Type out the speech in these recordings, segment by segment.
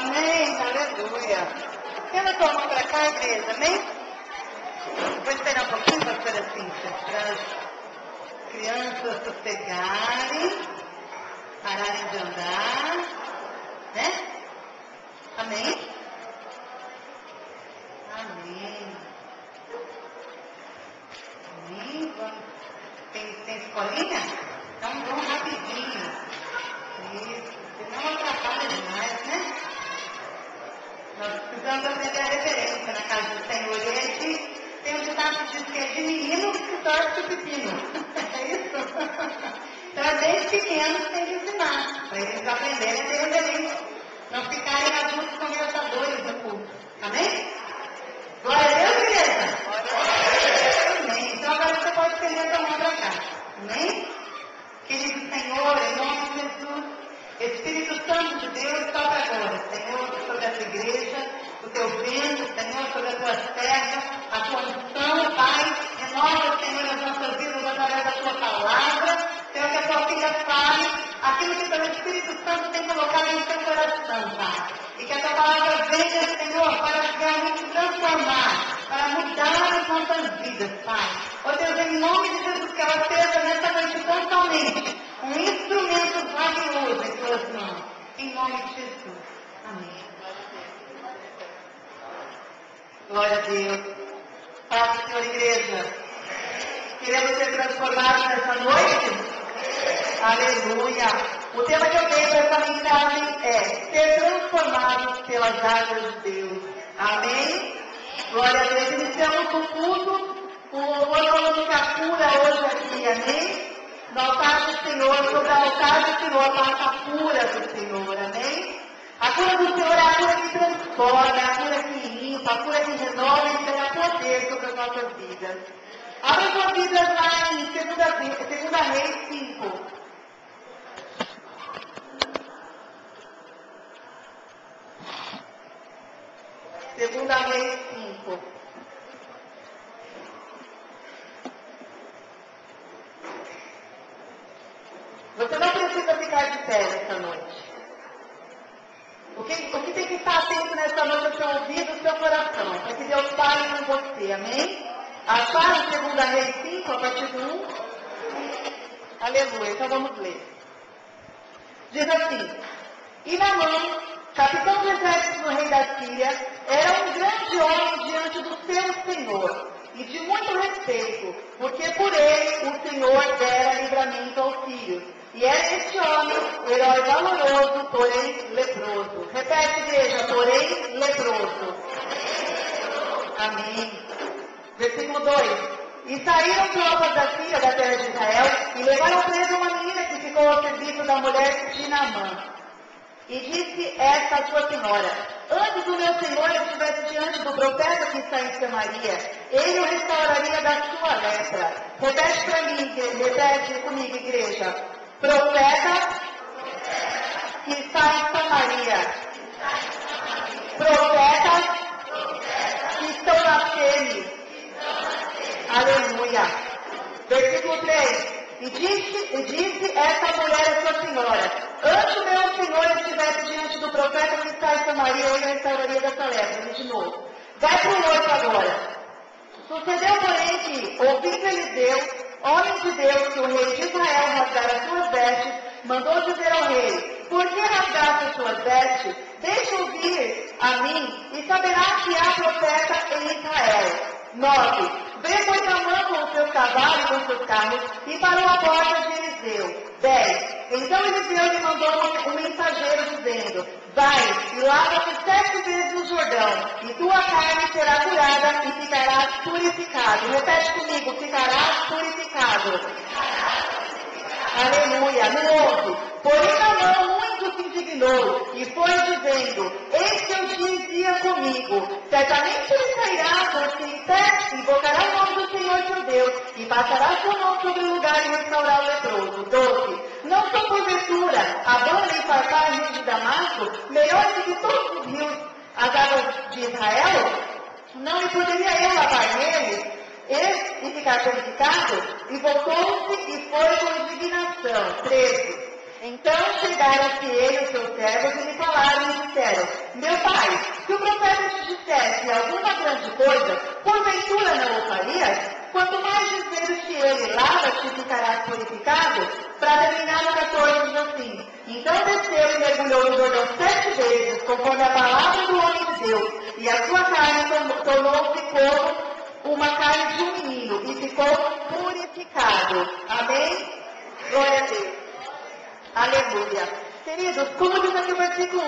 Amém, aleluia. Tendo tua mão para cá, igreja, amém? Vou esperar um pouquinho, pastora Cíntia, para as crianças sossegarem, pararem de andar, né? Amém? Amém. Amém. Tem escolinha? Então vamos rapidinho. Isso. Senão atrapalha demais, né? Nós precisamos aprender a reverência na casa do Senhor. E a gente tem um ditado que diz que é de menino que torce o pepino. É isso? Então é desde pequenos que tem que ensinar, para eles aprenderem a ter reverência. Não ficarem adultos conversadores do culto. Amém? Glória a Deus, igreja? Amém. Então agora você pode estender a mão para cá. Amém? Querido Senhor, em nome de Jesus, Espírito Santo de Deus, toca agora, Senhor, sobre essa igreja, o teu vento, Senhor, sobre as tuas terras, a tua unção, Pai, renova, Senhor, as nossas vidas através da tua palavra, Senhor, que a tua filha fale aquilo que pelo Espírito Santo tem colocado no teu coração, Pai. E que a tua palavra venha, Senhor, para realmente transformar, para mudar as nossas vidas, Pai. Ó Deus, em nome de Jesus, que ela seja nessa noite totalmente um instrumento valioso em tuas mãos. Em nome de Jesus. Amém. Glória a Deus. Paz do Senhor, igreja. Queremos ser transformados nessa noite? Aleluia. O tema que eu tenho para essa mensagem é ser transformados pelas águas de Deus. Amém? Glória a Deus. Iniciamos o culto. O louvor falando que a cura hoje aqui. Amém? No altar do Senhor, sobre o altar do Senhor, passa a cura do Senhor. Amém? A cura do Senhor é a cura que transforma, é a cura que limpa, a cura que renova e que dá poder sobre as nossas vidas. Abra suas vidas lá em 2 Reis 5. Segunda Reis 5. Você não precisa ficar de pé nessa noite. O que tem que estar atento nessa noite é o seu ouvido e o seu coração, para que Deus fale com você, amém? Acharam 2 Reis 5, a partir do 1? Aleluia, então vamos ler. Diz assim: E Naamã, capitão do exército do rei da Síria, era um grande homem diante do seu senhor, e de muito respeito, porque por ele o Senhor dera livramento aos sírios. E era este homem, o herói valoroso, porém leproso. Repete, igreja, porém leproso. Amém. Versículo 2. E saíram tropas da Síria, da terra de Israel, e levaram presa uma menina que ficou ao serviço da mulher de Naamã. E disse esta a sua senhora: antes do meu senhor estivesse diante do profeta que está em Samaria, ele o restauraria da sua lepra. Repete para mim, repete comigo, igreja. Profeta que está em Samaria. Profeta que estão na sede. Aleluia. Versículo 3. E disse essa mulher a sua senhora: antes o meu senhor estivesse diante do profeta que está em Samaria, ele restauraria dessa lepra. De novo. Vai para o 8 agora. Sucedeu, porém, que, ouvindo Eliseu, homem de Deus, que o rei de Israel rasgara as suas vestes, mandou dizer ao rei: por que rasgaste as suas vestes? Deixa ouvir a mim, e saberá que há profeta em Israel. 9. Veio, pois, Naamã com os seus cavalos e com os seus carros, e parou à porta de Eliseu. 10. Então Eliseu lhe mandou um mensageiro, dizendo: vai e lava-te 7 vezes no Jordão, e tua carne será curada e ficarás purificado. Repete comigo: ficarás purificado. Aleluia. No 11. Porém Naamã muito se indignou, e foi dizendo: eis que eu dizia comigo, certamente ele sairá, por-se em pé, invocará o nome do Senhor seu Deus, e passará sua mão sobre o lugar e restaurar o leproso. 12. Não são porventura Abana e Farpar, rios de Damasco, melhores do que todos os rios, as águas de Israel? Não lhe poderia eu lavar neles e ficar purificado? E voltou-se e foi com indignação. 13. Então chegaram-se ele e os seus servos e lhe falaram e disseram: meu pai, se o profeta te dissesse alguma grande coisa, porventura não o farias? Quanto mais dizeres-te ele, lava-te e ficarás purificado, para terminar no 14 diz assim: então desceu e mergulhou no Jordão 7 vezes, conforme a palavra do homem de Deus, e a sua carne tornou-se como uma carne de um menino, e ficou purificado. Amém? Glória a Deus. Aleluia. Queridos, como diz aqui o versículo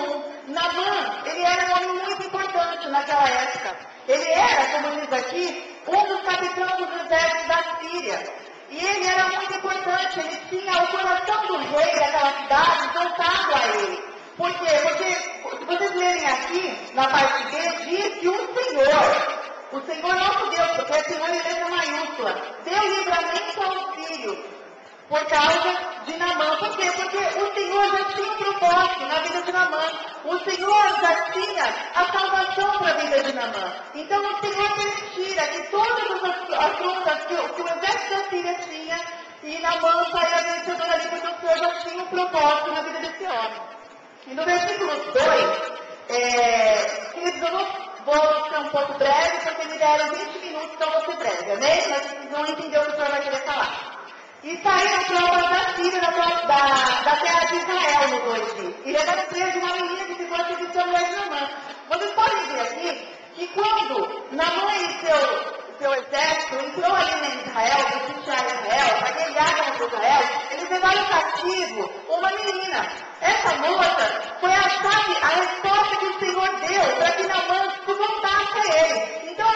1, Naamã, ele era um homem muito importante naquela época. Ele era, como diz aqui, um dos capitães dos exércitos da Síria. E ele era muito importante, ele tinha o coração do rei daquela cidade voltado a ele. Por quê? Porque, se vocês lerem aqui, na parte B, diz que o Senhor nosso Deus, porque é Senhor em letra maiúscula, deu livramento ao filho por causa de Naamã. Por quê? Porque o Senhor já tinha um propósito na vida de Naamã. O Senhor já tinha a salvação para a vida de Naamã. Então o Senhor permitia que todas as lutas que o exército da Síria tinha, e Naamã saía vencedor ali, porque o Senhor já tinha um propósito na vida desse homem. E no versículo 2, queridos, eu vou ser um pouco breve, porque me deram 20 minutos, então vou ser breve, amém? Mas vocês vão entender o que o Senhor vai querer falar. E saíram tropas da Síria, da terra de Israel, no 2 dias. E levaram preso uma menina que ficou servindo o rei de Naamã. Vocês podem ver aqui que quando Naamã e seu exército entrou ali em Israel, para sitiar Israel, para guerrear contra Israel, eles levaram cativo uma menina. Essa moça foi a resposta que o Senhor deu para que Naamã voltasse a ele. Então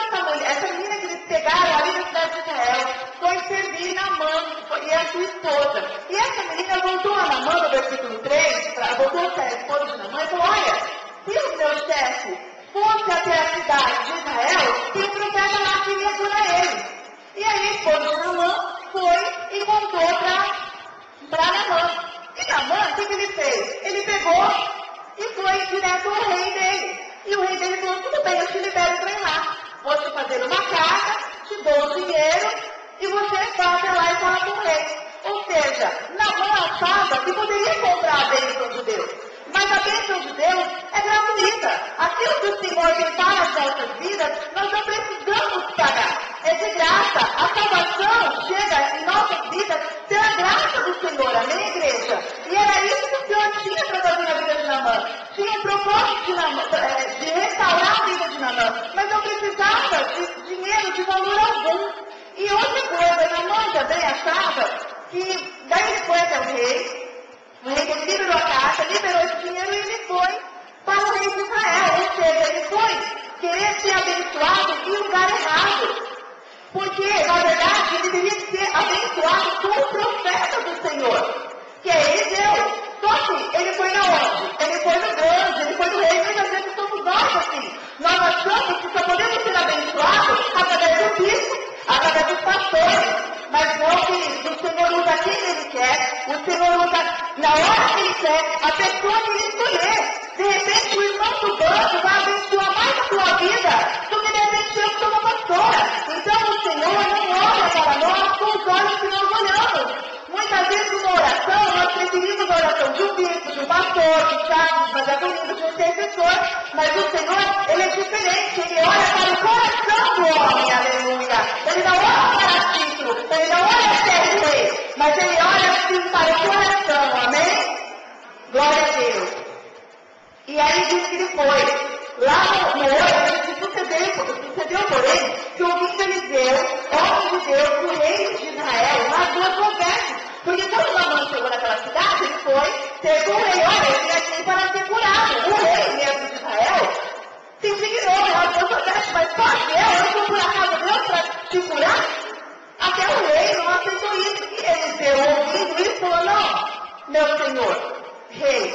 essa menina que eles pegaram ali na cidade de Israel foi servir Naamã e a sua esposa. E essa menina voltou a Naamã no versículo 3, voltou a ser a esposa de Naamã e falou: olha, se o meu chefe fosse até a cidade de Israel, tem um profeta lá que ia curar ele. E aí a esposa de Naamã foi e contou para Naamã. E Naamã, o que ele fez? Ele pegou e foi direto ao rei dele. E o rei dele falou: tudo bem, eu te libero para ir lá. Vou te fazer uma carta, te dou o dinheiro e você vai até lá e fala com o rei. Ou seja, Naamã achava que poderia comprar a bênção de Deus. Mas a bênção de Deus é gratuita. Aquilo que o Senhor tem para as nossas vidas, nós não precisamos pagar. É de graça. A salvação chega em nossas vidas pela graça do Senhor. Amém, igreja? E era isso que o Senhor tinha para fazer na vida de Naamã. Tinha um propósito de restaurar a vida de Naamã. Mas não precisava de dinheiro de valor algum. E outra coisa, Naamã também achava que daí ele foi até o rei. O rei liberou a carta, liberou esse dinheiro e ele foi para o rei de Israel. Ou seja, ele foi querer ser abençoado em lugar errado. Porque, na verdade, ele deveria ser abençoado com o profeta do Senhor, que é Eliseu. Só que ele foi na onde? Ele foi no grande, ele foi no rei. Muitas vezes somos nós assim. Nós achamos que só podemos ser abençoados através do bispo, através dos pastores. Mas não, querido, o Senhor usa quem Ele quer, o Senhor usa na hora que Ele quer, a pessoa que Ele escolher. De repente, o irmão do banco vai abençoar mais a tua vida do que de repente eu que sou uma pastora. Então, o Senhor não olha para nós com os olhos que nós olhamos. Muitas vezes, numa oração, nós preferimos a oração de um bispo, de um pastor, de um sábio, de um evangelista, de um intercessor. Mas o Senhor, Ele é diferente. Ele olha para o coração do homem, aleluia. Ele não olha para título, Ele não olha para o rei, mas Ele olha assim para o coração, amém? Glória a Deus. E aí diz que ele foi. Lá no 8, sucedeu, porém, que ouvindo Eliseu, homem de Deus, o rei de Israel, rasgou as suas vestes. Porque quando Naamã chegou naquela cidade, ele foi, teve o rei, olha, ele aqui para ser curado. O rei mesmo de Israel se indignou, rasgou suas vestes, mas só eu sou por acaso Deus para te curar? Até o rei não aceitou isso. E Eliseu, ouvindo isso, falou: não, meu senhor, rei,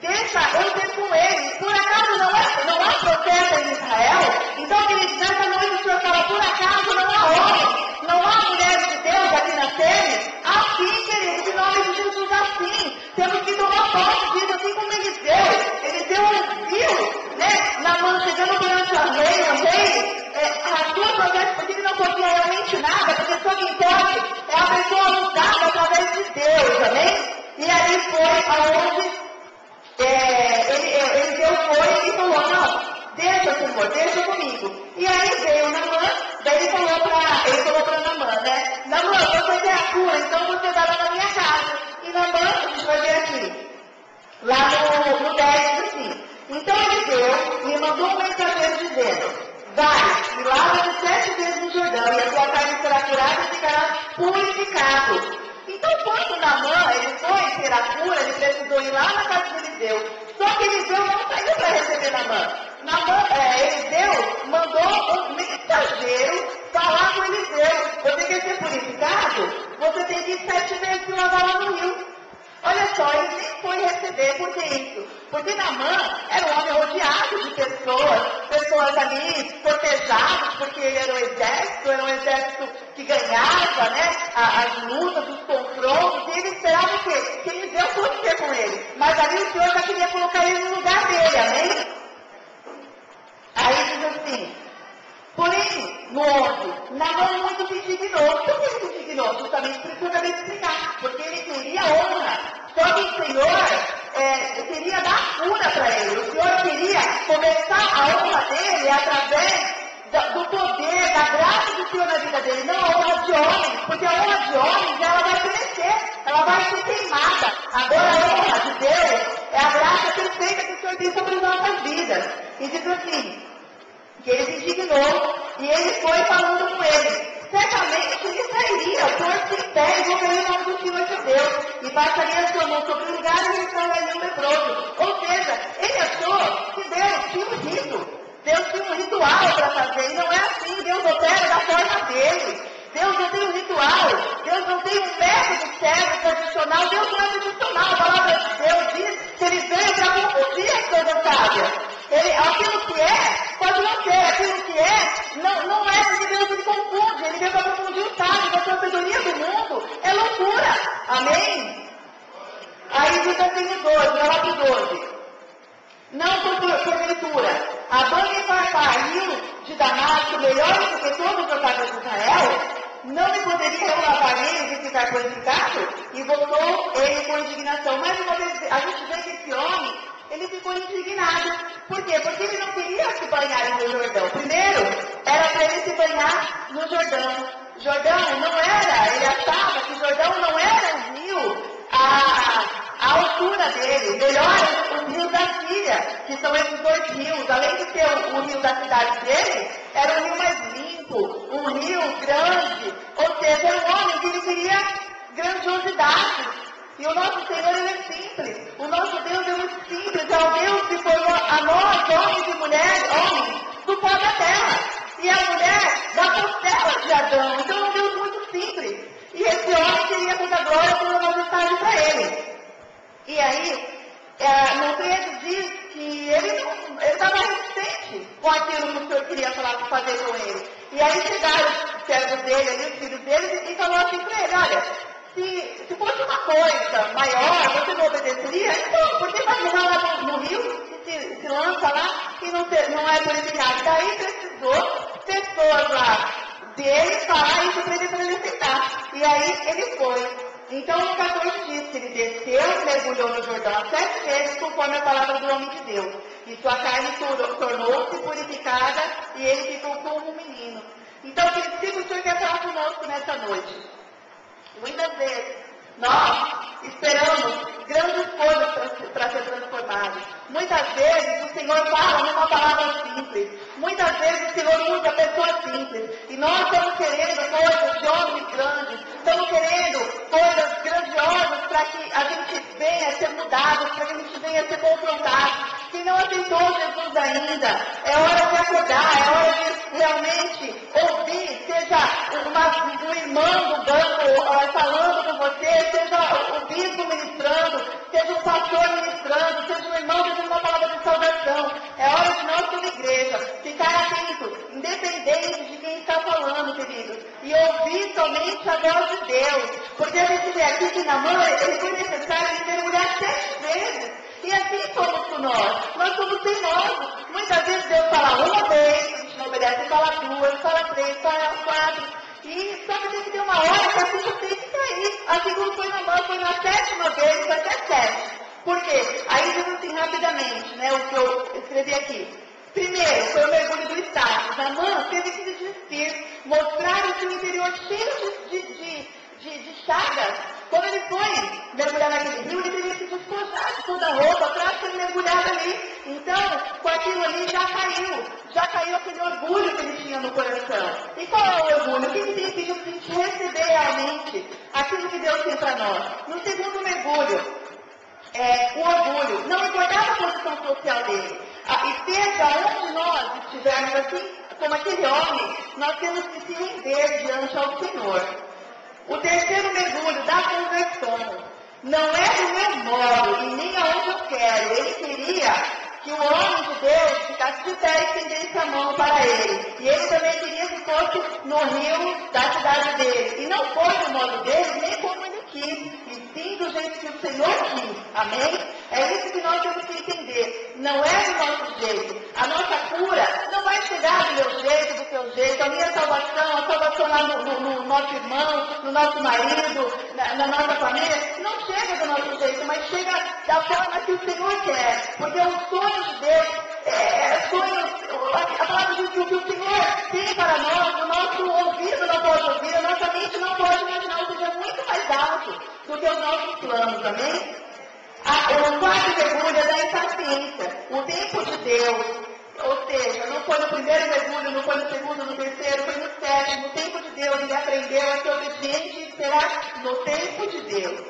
deixa eu ter com ele. Por acaso não há profeta em Israel? Então, queridos, nessa noite o Senhor fala: por acaso não há homem, não há mulher de Deus aqui na terra? Assim, queridos, em nome de Jesus, assim. Temos que tomar posse disso, assim como Eliseu ouviu, né? Naamã chegando perante o rei, rasgou a sua veste porque ele não podia realmente nada, porque só quem pode é a pessoa usada através de Deus, amém? E aí foi aonde Eliseu foi favor, deixa comigo. E aí veio Naamã, daí ele falou para Naamã, né? Naamã, você quer a cura, então você vai lá na minha casa. E Naamã, a gente vai ver aqui, lá no 10, assim. Então Eliseu lhe mandou um mensageiro dizendo: vai, e lava-te 7 vezes no Jordão, e a tua carne será curada e ficará purificado. Então, quando Naamã, ele foi ter a cura, ele precisou ir lá na casa de Eliseu. Só que Eliseu não saiu para receber Naamã. Eliseu mandou um mensageiro falar com Eliseu: você quer ser purificado? Você tem que ir 7 vezes se lavar lá no rio. Olha só, ele nem foi receber. Por que isso? Porque Naamã era um homem rodeado de pessoas ali cortejadas, porque ele era um exército que ganhava, né, as lutas, os confrontos, e ele esperava o quê? Que Eliseu fosse ter com ele. Mas ali o Senhor já queria colocar ele no lugar dele, amém? Aí diz assim: porém, no 11, Naamã muito se indignou. Por que ele se indignou? Justamente por isso que eu acabei de explicar. Porque ele queria honra. Só que o Senhor queria dar cura para ele. O Senhor queria começar a honra dele através do poder, da graça do Senhor na vida dele. Não a honra de homens. Porque a honra de homens, ela vai crescer. Ela vai ser queimada. Agora a honra de Deus é a graça perfeita que o Senhor tem sobre as nossas vidas. E diz assim, que ele se indignou e ele foi falando com ele. Certamente ele sairia, pôr-se em pé e invocaria o nome do Senhor seu Deus, e passaria a sua mão sobre o lugar e ele tornaria um leproso. Ou seja, ele achou que Deus tinha um rito, Deus tinha um ritual para fazer, e não é assim. Deus opera da forma dele. Deus não tem um ritual, Deus não tem um método certo, tradicional. Deus não é tradicional. A palavra de Deus diz que ele veio para confundir as coisas sábias. Aquilo que é, pode não ser. Aquilo que é, não é, porque Deus ele confunde. Ele veio para confundir o sábio. A sabedoria do mundo é loucura. Amém? Aí diz assim no 12, vai lá para o 12. Não porventura, Abana e Farpar, rio de Damasco, melhores do que todos os estados de Israel, não me poderia eu lavar neles e ficar purificado? E voltou ele com indignação. Mais uma vez, a gente vê que esse homem, ele ficou indignado. Por quê? Porque ele não queria se banhar no Jordão. Primeiro, era para ele se banhar no Jordão. Jordão não era, ele achava que Jordão não era um rio a altura dele. Melhor os rios da Síria, que são esses 2 rios. Além de ser o rio da cidade dele, era um rio mais limpo, um rio grande. Ou seja, era um homem que ele queria grandiosidade. E o nosso Senhor, ele é simples. O nosso Deus é muito simples. É o Deus que formou a nós, homens e mulheres, homens, do pó da terra. E a mulher da costela de Adão. Então é um Deus muito simples. E esse homem queria toda a glória e toda a majestade para ele. E aí, no 13 diz que ele estava resistente com aquilo que o Senhor queria fazer com ele. E aí chegaram os servos dele, ali, os filhos dele, e falou assim para ele: olha, se fosse uma coisa maior, você não obedeceria? Então, por que vai jogar lá no rio e se lança lá e não é purificado? Daí precisou pessoas lá dele falar isso para ele aceitar. E aí ele foi. Então no 14 diz que ele desceu, mergulhou no Jordão 7 vezes, conforme a palavra do homem de Deus. E sua carne tornou-se purificada e ele ficou como um menino. Então, querido, o Senhor quer falar conosco nessa noite. Muitas vezes nós esperamos grandes coisas para ser transformados. Muitas vezes o Senhor fala numa palavra simples. Muitas vezes o Senhor usa pessoas simples. E nós estamos querendo coisas de homens grandes. Estamos querendo coisas grandiosas para que a gente venha a ser mudado, para que a gente venha a ser confrontado. Quem não aceitou Jesus ainda, é hora de acordar, é hora de realmente ouvir, seja um irmão do banco falando com você, seja o bispo ministrando, seja um pastor ministrando, seja um irmão dando uma palavra de salvação. É hora de nós, como igreja, ficar atento, independente de quem está falando, queridos, e ouvir somente a voz de Deus. Porque a gente vê aqui que Naamã, ele foi necessário ele mergulhar 7 vezes. E assim somos com nós. Nós somos teimosos. Muitas vezes Deus fala uma vez, a gente não obedece, fala 2, fala 3, fala 4. E só que tem que ter uma hora que a ficha tem que cair. Assim como foi Naamã, foi na 7ª vez, até 7. Por quê? Aí diz assim rapidamente, né, o que eu escrevi aqui. Primeiro, foi o mergulho do status. Naamã teve que se despir, mostrar o seu interior cheio de chagas. Quando ele foi mergulhar naquele rio, ele teve que se despojar de toda a roupa para ser mergulhado ali. Então, com aquilo ali já caiu aquele orgulho que ele tinha no coração. E qual é o orgulho? O que significa a gente receber realmente aquilo que Deus tem para nós? No segundo mergulho, o orgulho, não importava a posição social dele. E seja onde nós estivermos assim, como aquele homem, nós temos que se render diante ao Senhor. O terceiro mergulho da conversão não é do meu modo e nem aonde eu quero. Ele queria que o homem de Deus ficasse de pé e estendesse a mão para ele. E ele também queria que fosse no rio da cidade dele. E não foi do modo dele, nem como ele quis, e sim do jeito que o Senhor quis. Amém? É isso que nós temos que entender. Não é do nosso jeito. A nossa cura não vai chegar do meu jeito, do teu jeito. A minha salvação, a salvação lá no nosso irmão, no nosso marido, na nossa família, não chega do nosso jeito, mas chega da forma que o Senhor quer. Porque o sonho de Deus, a palavra diz que o que o Senhor tem para nós, o nosso ouvido não pode ouvir, a nossa mente não pode imaginar, ou seja, muito mais alto do que os nossos planos, amém? O quarto mergulho é da impaciência, o tempo de Deus, ou seja, não foi no primeiro mergulho, não foi no segundo, no terceiro, foi no sétimo, o tempo de Deus, ele aprendeu a ser obediente e será no tempo de Deus.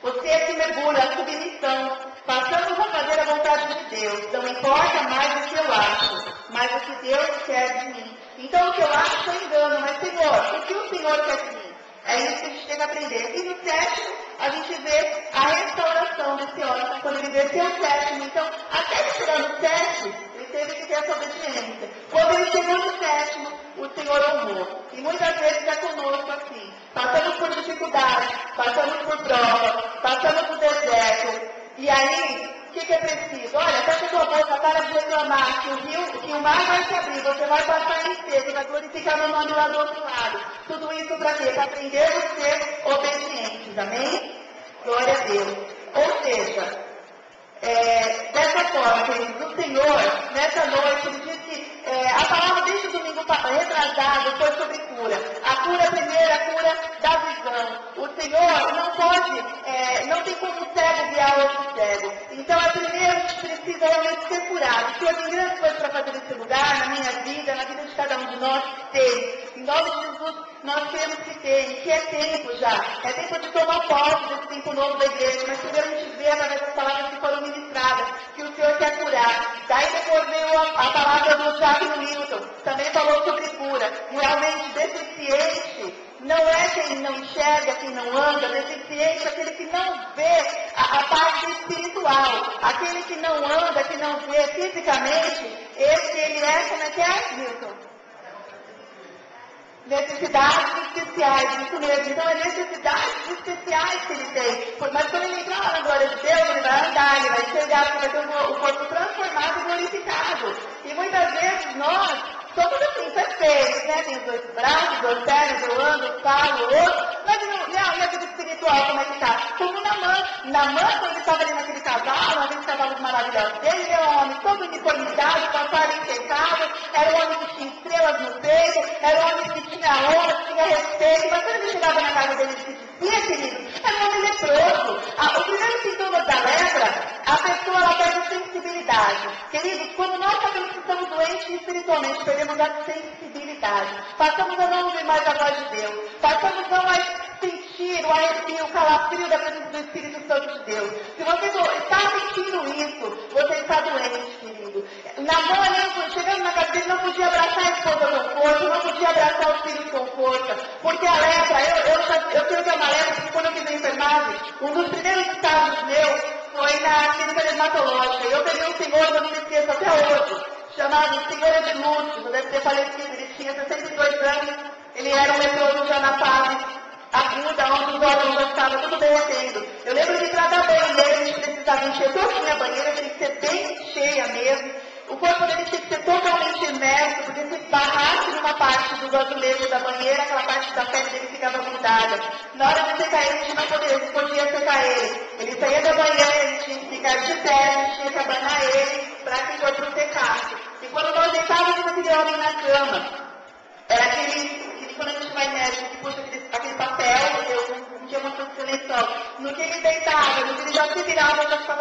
Você que mergulha, a submissão, passamos a fazer a vontade de Deus, não importa mais o que eu acho, mas o que Deus quer de mim. Então o que eu acho é engano, mas Senhor, o que o Senhor quer de mim? É isso que a gente tem que aprender. E no sétimo, a gente vê a restauração desse homem, quando ele desceu o sétimo. Então, até ele chegar no sétimo, ele teve que ter essa obediência. Quando ele chegou no sétimo, o Senhor honrou. E muitas vezes é conosco assim. Passamos por dificuldades, passamos por provas, passamos por deserto. E aí, o que é preciso? Olha, fecha tua boca, para de reclamar que o mar vai se abrir, você vai passar em seco, vai glorificar meu nome lá do outro lado. Tudo isso para quê? Para aprender a ser obedientes, amém? Glória a Deus. Ou seja, dessa forma, queridos, o Senhor, nessa noite, ele diz que a palavra desde o domingo retrasado foi sobre cura. A cura primeira, a cura da visão. O Senhor não pode, não tem como um cego guiar outro cego. Então, primeiro a gente precisa realmente ser curado. O Senhor tem grandes coisas para fazer nesse lugar, na minha vida, na vida de cada um de nós, tem. Em nome de Jesus, nós temos que ter, e que é tempo já. É tempo de tomar posse desse tempo novo da igreja. Mas primeiro a gente vê, através das palavras que foram ministradas, que o Senhor quer curar. Daí depois veio a palavra do Jack Newton, também falou sobre cura. Realmente, deficiente não é quem não enxerga, quem não anda, deficiente é aquele que não vê a parte espiritual. Aquele que não anda, que não vê fisicamente, ele é, como é que é, Newton? Necessidades especiais, isso mesmo. Então, é necessidades especiais que ele tem. Mas quando ele entrar lá na glória de Deus, ele vai andar, ele vai chegar, ele vai ter o corpo transformado e glorificado. E muitas vezes nós somos assim, perfeitos, né? Tem os dois braços, duas pernas, eu ando, eu falo, eu ouço. Mas e a vida espiritual, como é que tá? Como Naamã, quando ele estava ali naquele cavalo, naqueles cavalos maravilhosos dele, ele era um homem todo uniformizado, passado impecável, era um homem que tinha estrelas no peito, era um homem que tinha honra, que tinha respeito. Mas quando ele chegava na casa dele e dizia, querido, era um homem leproso. O primeiro sintoma da lepra, a pessoa ela perde sensibilidade. Queridos, quando nós sabemos que estamos doentes espiritualmente, perdemos a sensibilidade. Passamos a não ouvir mais a voz de Deus. Passamos a não mais sentir o arrepio, o calafrio da presença do Espírito Santo de Deus. Se você está sentindo isso, você está doente, querido. Naamã, chegando na casa dele, não podia abraçar a esposa com força, não podia abraçar os filhos com força, porque a lepra, eu sei que é uma lepra, porque quando eu fiz a enfermagem, um dos primeiros estágios meus foi na clínica dermatológica. Eu peguei um senhor, eu não me esqueço até hoje, chamado Senhor Edilúcio, deve ter falecido, ele tinha 62 anos, ele era um leproso já na fase aguda, onde os órgãos já estavam tudo derretendo. Eu lembro de tratar a banheira, a gente precisava encher toda a banheira, tem que ser bem cheia mesmo. O corpo dele tinha que ser totalmente imerso, porque se barrasse numa parte do azulejo da banheira, aquela parte da pele dele ficava grudada. Na hora de secar ele, a gente não podia secar ele. Ele saía da banheira, ele tinha que ficar de pé, a gente tinha que abanar ele,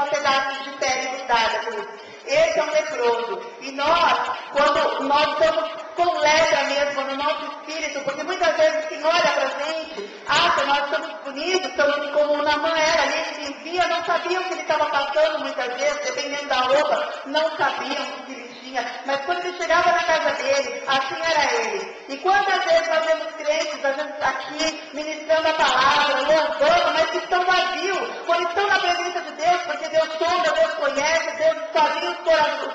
só pedaços de pele grudada, querido. Esse é um leproso. E nós, quando nós estamos com lepra mesmo no nosso espírito, porque muitas vezes quem olha para a gente, acha nós estamos bonitos, estamos como o Naamã era ali, que via, não sabiam o que ele estava passando muitas vezes, dependendo da roupa, não sabiam o que ele tinha. Mas quando ele chegava na casa dele, assim era ele. E quantas vezes nós vemos crentes, às vezes aqui, ministrando a palavra, louvando, mas que estão vazios, quando estão na presença de Deus, porque Deus sonda, Deus conhece, Deus sabia os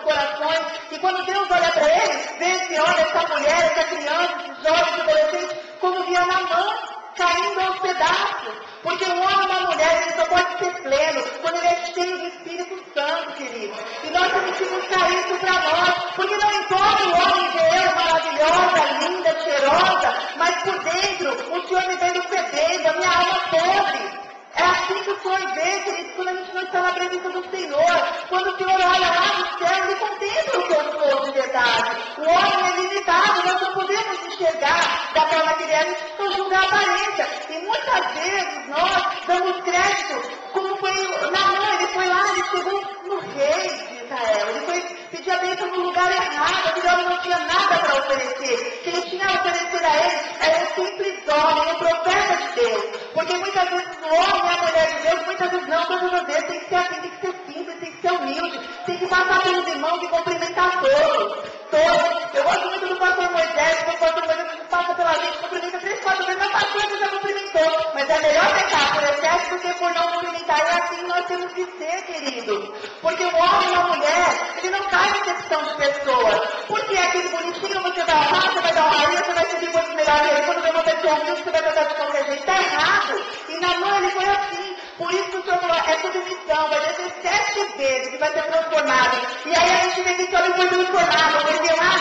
corações, e quando Deus olha para eles, vê esse homem, essa mulher, essa criança, esses jovens, esses adolescentes, como via na mão, caindo aos pedaços. Porque o homem e uma mulher, ele só pode ser pleno quando ele é cheio do Espírito Santo, querido. E nós temos que buscar isso para nós, porque não importa o homem ver eu, maravilhosa, linda, cheirosa, mas por dentro o Senhor me vendo fedendo, a minha alma podre. É assim que o Senhor vê, querido, quando a gente não está na presença do Senhor. Quando o Senhor olha lá no céu, ele contempla o que eu sou de verdade. O homem é limitado, nós não podemos enxergar da forma que ele é, a gente só julgar a aparência. E muitas vezes nós damos crédito, como foi Naamã, ele foi lá, ele chegou no rei de Israel, ele foi pedir a bênção no lugar errado, aquele homem não tinha nada para oferecer. Quem tinha a oferecer a ele era um simples homem, um profeta de Deus. Porque muitas vezes o homem é a mulher de Deus, muitas vezes não, todas as vezes tem que ser assim, tem que ser simples, tem que ser humilde, tem que passar pelos irmãos e cumprimentar todos. Todos. Eu gosto muito do pastor Moisés, porque o pastor Moisés passa pela gente, cumprimenta 3, 4 vezes, mas pastor ele já cumprimentou. Mas é melhor pecar por excesso do que por não cumprimentar. E assim nós temos que ser, querido. Porque o homem e a mulher, ele não cai em exceção de pessoas. Porque aquele bonitinho você vai honrar, você vai dar uma linha, você vai seguir coisas melhores. E quando vê uma pessoa humilde, você vai tratar de qualquer jeito. Está errado. E Naamã, ele foi assim. Por isso que o Senhor falou, é submissão, vai descer 7 vezes que vai ser transformado. E aí a gente vê que esse homem foi transformado, porque lá,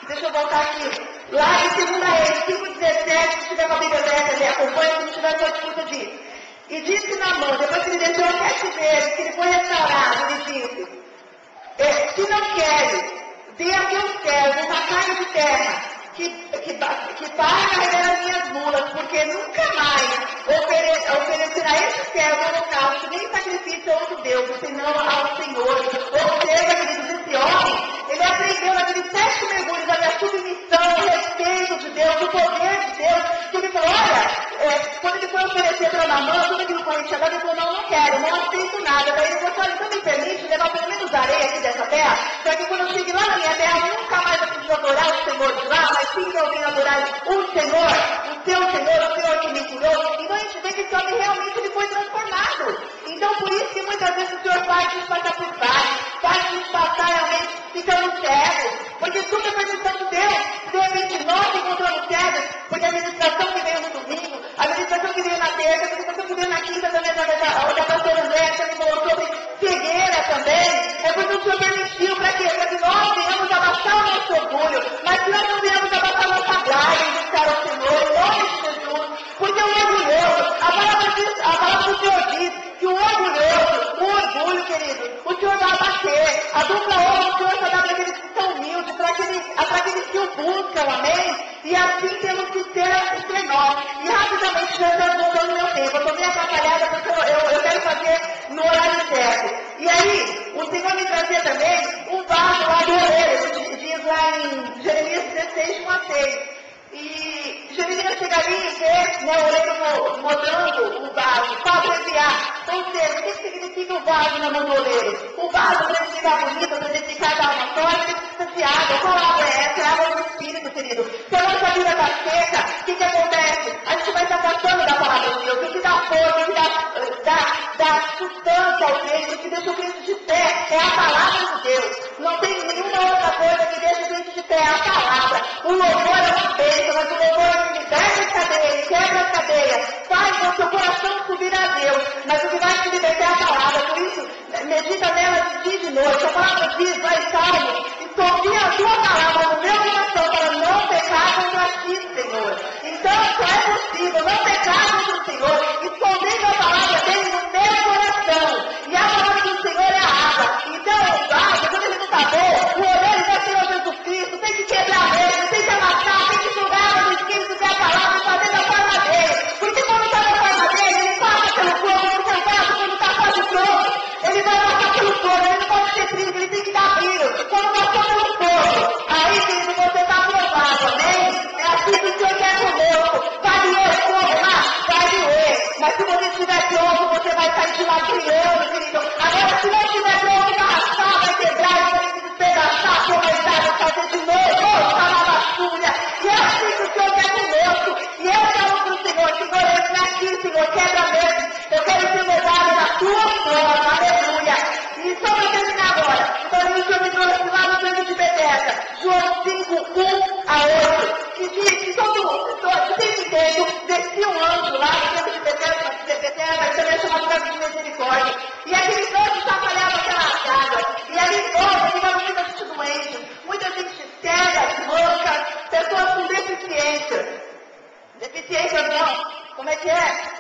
deixa eu voltar aqui, lá em 2 Reis 5,17, se tiver uma Bíblia aberta, ele acompanha, se não tiver, eu escuto disso. E disse Naamã, depois que ele desceu 7 vezes, que ele foi restaurado, ele disse, se não queres, dê a teu servo uma carga de terra, que para carregar as minhas mulas, porque nunca mais oferecerá esse servo ao holocausto, nem sacrifício a outro Deus, senão ao Senhor. Ou seja, queridos, esse homem, ele aprendeu naqueles 7 mergulhos a submissão, o respeito de Deus, o poder de Deus, que ele falou, olha, quando ele foi oferecer para Naamã, tudo aquilo foi enxergado, ele falou, não quero, não aceito nada. Daí ele falou, olha, então me permite levar pelo menos areia aqui dessa terra, para que quando eu chegue lá na minha terra, eu nunca mais eu preciso adorar o Senhor de lá, mas sim que eu venho adorar o Senhor, o teu Senhor, o Senhor que me curou. Então a gente vê que esse homem realmente ele foi transformado. Então por isso que muitas vezes o Senhor faz nos passar por baixo, faz nos passar realmente ficando cegos, porque tudo é permissão de Deus. De repente nós encontramos cegos, porque a administração que veio no domingo, a administração que veio na terça, a administração que veio na quinta também, da pastora André, que me falou sobre cegueira também, é porque o Senhor permitiu para quê? Para que nós venhamos abaixar o nosso orgulho, mas que nós não venhamos abaixar a nossa glória e buscar o Senhor, em nome de Jesus, porque o orgulhoso, a palavra do Senhor diz que o orgulho, querido, o Senhor vai abater, a dupla honra o Senhor vai dar para aqueles que são humildes, para aqueles que o buscam, amém? E assim temos que ser entre nós. E rapidamente, já estamos voltando meu tempo, eu estou meio atrapalhada porque eu quero fazer no horário certo. E aí, o Senhor me trazia também um vaso lá do oleiro, diz lá em Jeremias 16, 1 a 6. E Jeremias chega ali e vê o oleiro mostrando o vaso, para abreviar. Ou seja, o que significa o vaso na mão do oleiro? O vaso, para ele ficar bonito, para ele ficar da alma só, ele precisa de água. Qual água é essa? É a água do Espírito, querido. Se a nossa vida está seca, o que acontece? A gente vai se afastando da palavra de Deus. O que dá força, o que dá sustância ao crente, o que deixa o crente de pé é a palavra de Deus. Não tem nenhuma outra coisa que deixa o crente de pé, é a palavra. O louvor é uma bênção, mas o louvor liberta as cadeias, quebra as cadeias, faz o seu coração subir a Deus. Mas o que vai te libertar é a palavra. Por isso, medita nela de dia e de noite. A palavra diz, vai Salmo, escondi a tua palavra no meu coração para não pecar contra ti, Senhor. Então, só é possível não pecar contra o Senhor, escondendo a palavra dele no meu coração. E a palavra do Senhor é a água. Então, o vaso, quando ele não está bom, o oleiro é o Senhor Jesus Cristo, tem que quebrar ele, tem que amassar, tem que julgar o Espírito que é a palavra e fazer da forma dele. Porque quando está na forma dele, ele passa pelo fogo, porque o vaso, quando está quase pronto, ele vai passar todo, ele não pode ter crise, ele tem que dar brilho. Quando passou pelo fogo, aí, querido, você está aprovado, amém? É assim que o Senhor quer conosco. Vai doer o fogo, vai doer. Mas se você estiver pronto, você vai sair de lá brilhando, querido. Agora, se não estiver pronto, vai raspar, vai quebrar, vai se despedaçar, aproveitar, vai fazer de novo, falar basculha. E é assim que o Senhor quer conosco. E eu falo para o Senhor, Senhor, entra aqui, Senhor, quebra mesmo. Eu quero ser levado na tua forma, aleluia. E só para terminar agora, então o Senhor me trouxe lá no livro de Betesda, João 5, 1 a 8, que diz que todo tempo descia um anjo lá no livro de Betesda, que também é chamado Davi de Misericórdia. E aquele anjo trabalhava aquela água. E ali fora ficava muita gente doente, muita gente cega, manca, pessoas com deficiência. Deficiência não, como é que é?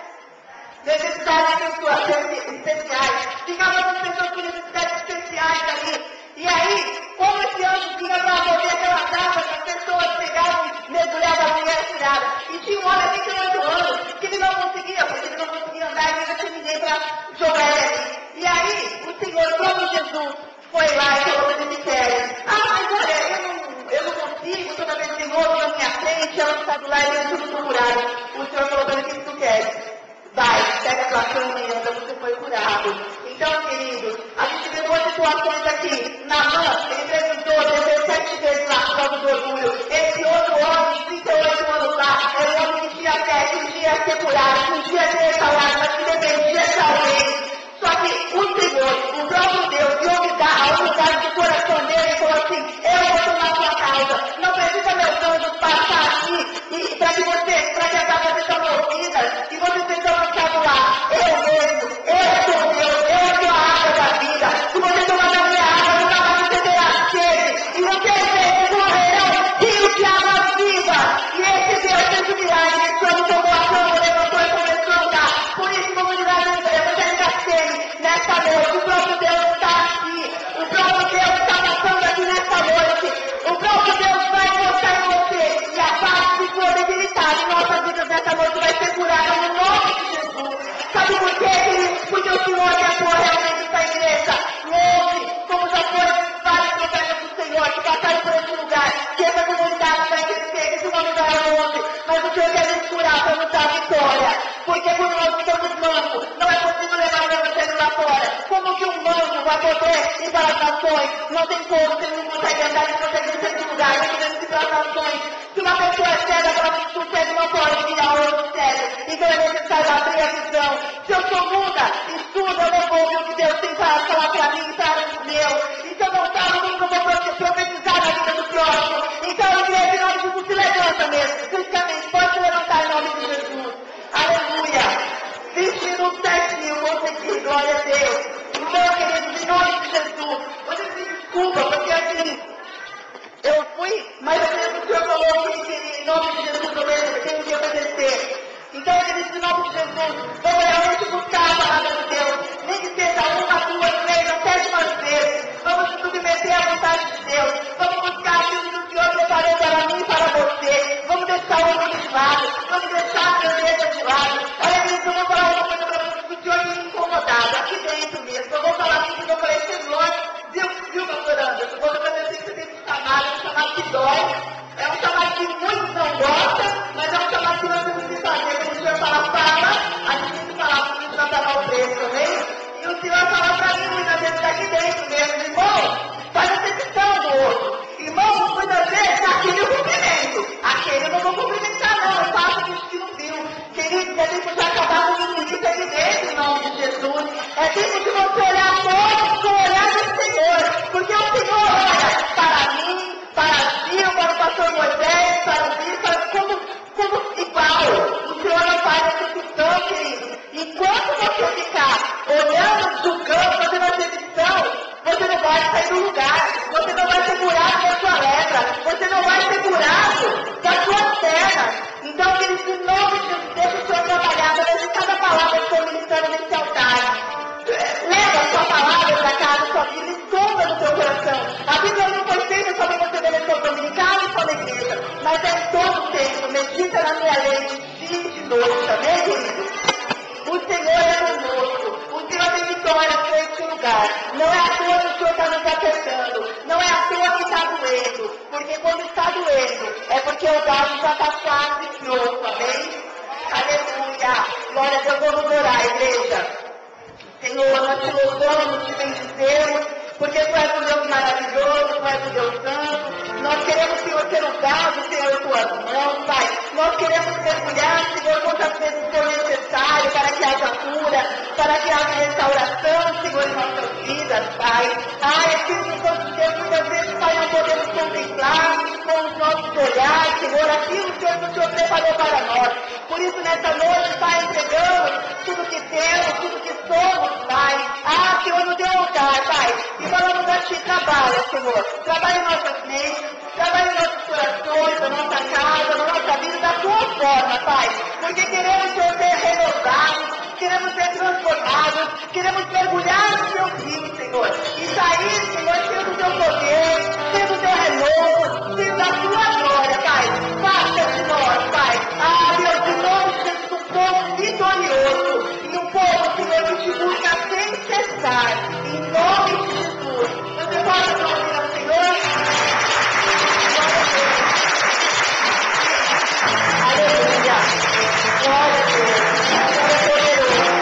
Necessidades especiais. Ficavam as pessoas com necessidades especiais ali. E aí, como esse anjo vinha para mover aquela água, as pessoas pegavam, mergulhavam a mulher tirada. E tinha um homem de 28 anos que ele não conseguia, porque ele não conseguia andar e não tinha ninguém para jogar ele ali. E aí, o Senhor, o próprio Jesus, foi lá e falou para ele: mas olha, eu não consigo, toda vez que tem outro na minha frente, ela está do lado e eu tudo curado. O Senhor falou para ele: o que tu queres? Vai, pega a tua cama e anda, você foi curado. Então, queridos, a gente vê duas situações aqui. Naamã, ele perguntou 17 vezes lá por causa do orgulho. Esse outro homem, de 38 anos lá, era um homem que tinha fé, que podia ser curado, que podia ser restaurado, mas que dependia de alguém. Só que o Senhor, o próprio Deus, deu a humildade do coração dele e falou assim: eu vou tomar sua causa. Não precisa, meus anjos, passar aqui para que as águas sejam movidas e você seja lançado lá. Eu mesmo, eu sou Deus, eu sou a água da vida. Se você tomar da minha água, nunca mais você terá sede. E vocês mesmos morrerão rios de água viva. E esse Deus fez o milagre. Esse homem tomou a cama, levantou e começou a andar. Por isso, comunidade evangélica Semi, nesta noite, o próprio Deus está aqui. O próprio Deus está passando aqui nesta noite. O próprio Deus vai mostrar em você. E a paz que for debilitada em nossas vidas nesta noite vai ser curada no nome de Jesus. Sabe por quê, queridos? Porque o Senhor quer atuar realmente nessa igreja. Longe, como já foi vários profetas do Senhor que passaram por esse lugar, que essa comunidade vai crescer, que esse nome vai longe. Mas o Senhor quer nos curar para nos dar vitória. Porque quando nós estamos mancos, não é possível levar o evangelho lá fora. Como que um manco vai poder ir para as nações? Não tem como, se ele não consegue andar, ele não consegue ir para esse lugar, ele não ir para as nações. Se uma pessoa é cega, ela consegue, não pode virar outro cego. Então é necessário abrir a visão. Se eu sou muda, estuda, eu não vou ouvir o que Deus tem para falar para mim, para o meu. E se eu não falo, nunca vou profetizar na vida do próximo. Então, igreja, em nome de Jesus, se levanta mesmo. Fisicamente, pode se levantar em nome de Jesus. Aleluia. 20 minutos certinho, consegui, glória a Deus. Então, queridos, em nome de Jesus, vocês me desculpam, porque assim, eu fui, mas eu creio que o Senhor falou que em nome de Jesus eu tenho que obedecer. Então, queridos, em nome de Jesus, vamos realmente buscar a palavra de Deus. Nem que seja uma, duas, três, Não é à toa que o Senhor está nos apertando. Não é à toa que está doendo. Porque quando está doendo, é porque o galo já está quase pronto, amém? Aleluia. Glória a Deus, vamos orar, igreja. Senhor, nós te louvamos, te bendizemos, porque Tu és um Deus maravilhoso, Tu és um Deus santo. Nós queremos, Senhor, ser usados, Senhor, em Tuas mãos, Pai. Nós queremos mergulhar, Senhor, quantas vezes for necessário para que haja cura, para que haja restauração, Senhor, em nossas vidas, Pai. Espírito Santo de Deus, muitas vezes, Pai, não podemos contemplar com os nossos olhares, Senhor, aquilo, Senhor, que o Senhor preparou para nós. Por isso, nessa noite, Pai, entregamos tudo que temos, tudo que somos, Pai. Senhor, no Teu altar, Pai. E falamos a Ti, trabalha, Senhor. Trabalha em nossas mentes, trabalha em nossos corações, na nossa casa, na nossa vida, da Tua forma, Pai. Porque queremos, Senhor, ser renovados, queremos ser transformados, queremos mergulhar no Teu rio, Senhor. E sair, Senhor, cheio do Teu poder, cheio do Teu renovo, cheio da Tua glória, Pai. Faça de nós, Pai. Deus, de nome de Jesus, um povo vitorioso. E um povo, Senhor, que te busca sem cessar. Em nome de Jesus. Você pode aplaudir ao Senhor? Aleluia. Glória a Deus. Glória poderoso.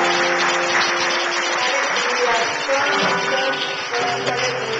Aleluia. Santo, santo, santo, aleluia.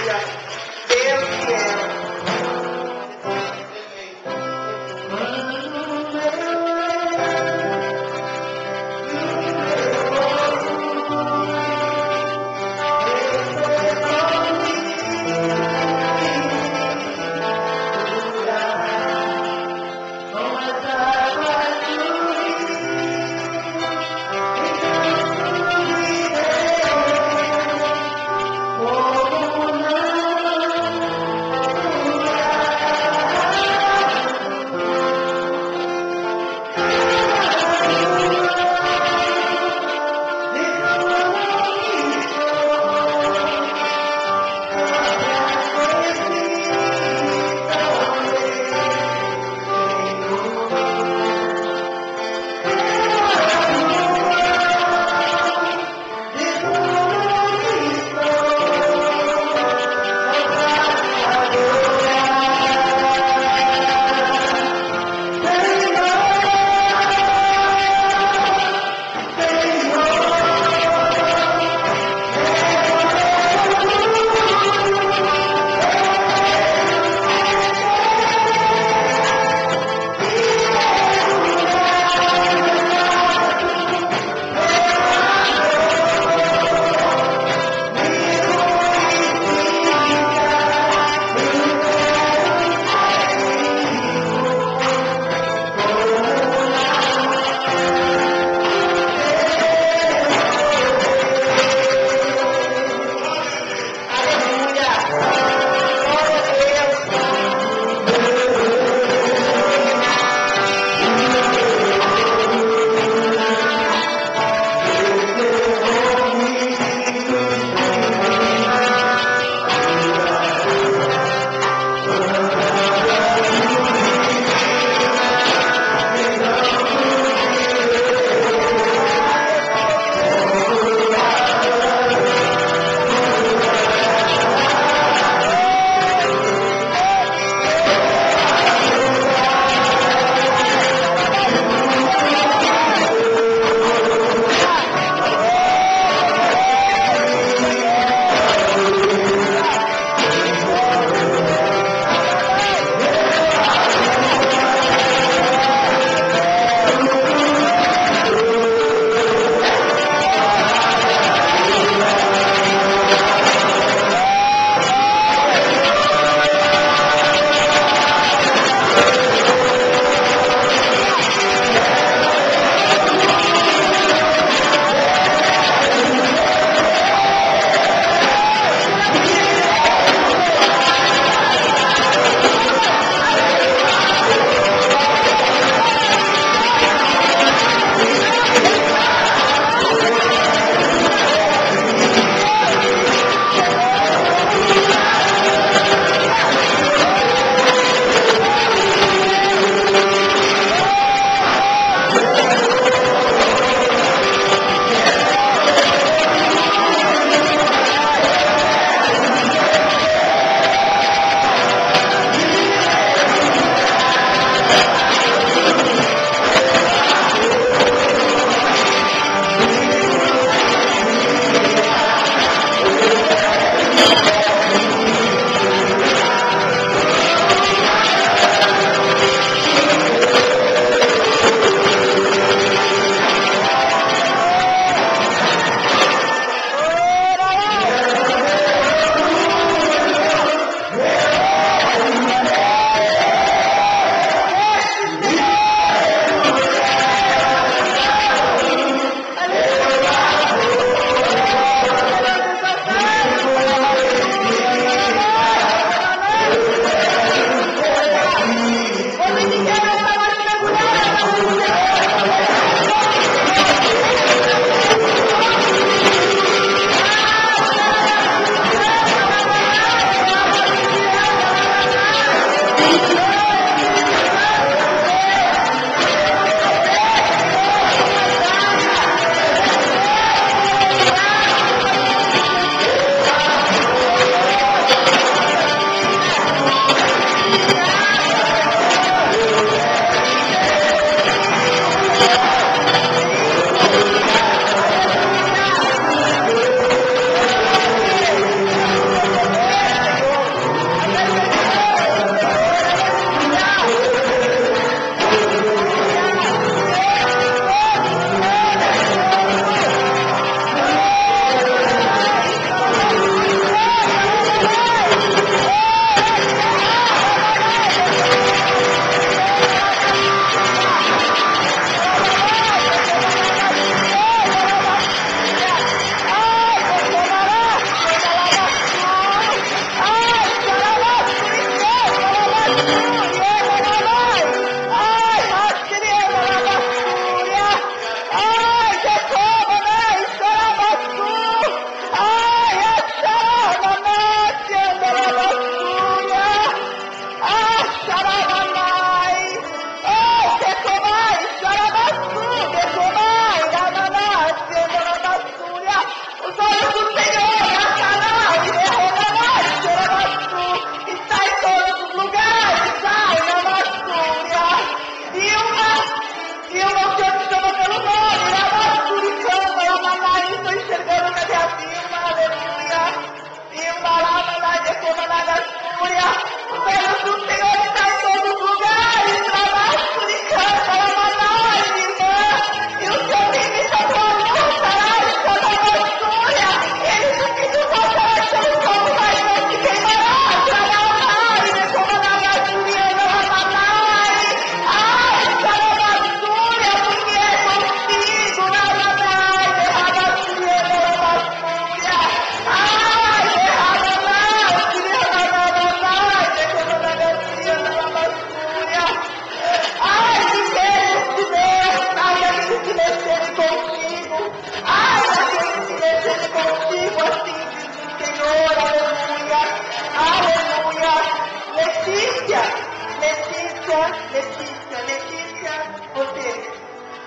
Letícia, você.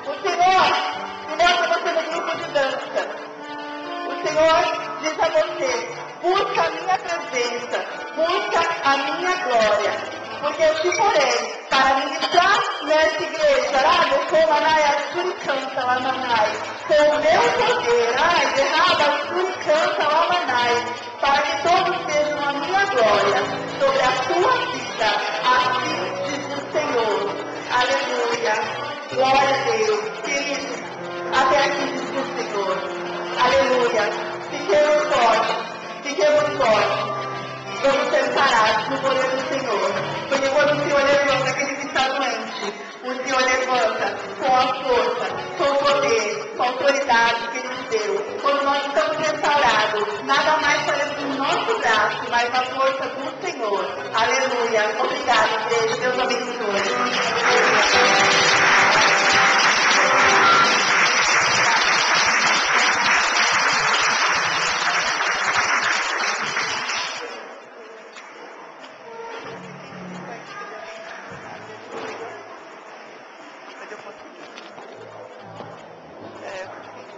O Senhor coloca você no grupo de dança. O Senhor diz a você, busca a minha presença, busca a minha glória. Porque eu te porei para ministrar nessa igreja. Com o meu poder, para que todos vejam a minha glória sobre a sua vida. Assim diz o Senhor. Aleluia. Glória a Deus. Queridos, até aqui diz o Senhor. Aleluia. Fiquemos fortes. Fiquemos fortes. Vamos ser parados no poder do Senhor. Porque quando o Senhor levanta aquele que está doente, o Senhor levanta com a força, com o poder, com a autoridade que Ele nos deu. Quando nós estamos restaurados, nada mais faremos no nosso braço, mas a força do Senhor. Aleluia. Obrigada, igreja. Deus abençoe.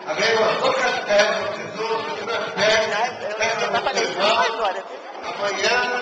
Amém, irmão? Toca as pernas, Jesus, se tiver perto, amanhã